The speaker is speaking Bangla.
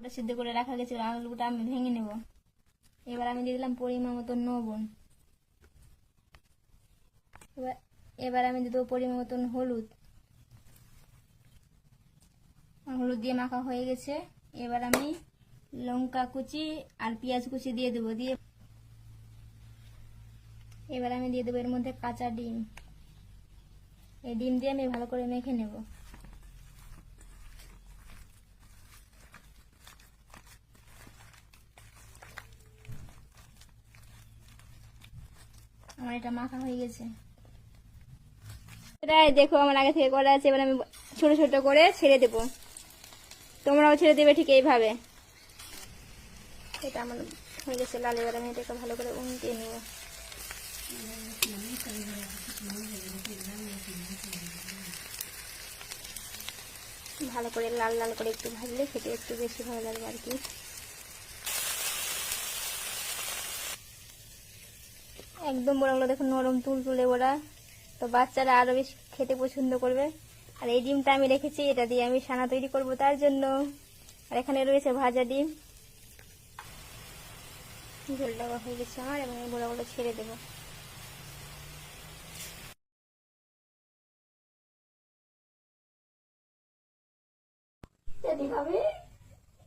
ওটা সিদ্ধ করে রাখা গেছিল, আলুটা আমি ভেঙে নেব। এবার আমি দিয়ে দিলাম পরিমাণ মতো লবণ। এবার আমি দিয়ে দেবো পরিমাণ মতন হলুদ। হলুদ দিয়ে মাখা হয়ে গেছে। এবার আমি লঙ্কা কুচি আর পেঁয়াজ কুচি দিয়ে দেবো। এবার আমি দিয়ে দেবো এর মধ্যে কাঁচা ডিম। এই ডিম দিয়ে আমি ভালো করে মেখে নেব। আমার এটা মাখা হয়ে গেছে। এটাই দেখো আমার আগে থেকে করা আছে। এবার আমি ছোট ছোট করে ছেড়ে দেব। তোমরাও ছেড়ে দেবে ঠিক এইভাবে। এটা আমার হয়ে গেছে লাল। এবার আমি এটাকে ভালো করে উল্টে নেব। ভালো করে লাল লাল করে একটু ভাজলে খেতে একটু বেশি ভালো লাগবে আর কি। একদম বড়াগুলো দেখো নরম তুলতুলে বড়া, তো বাচ্চারা আরো বেশি খেতে পছন্দ করবে। আর এই ডিমটা আমি রেখেছি, এটা দিয়ে আমি সানা তৈরি করব তার জন্য। আর এখানে রয়েছে ভাজা ডিম। ঝোল দেওয়া হয়ে গেছে আমার, এবং এই বড়াগুলো ছেড়ে দেবো। রেডি হবে।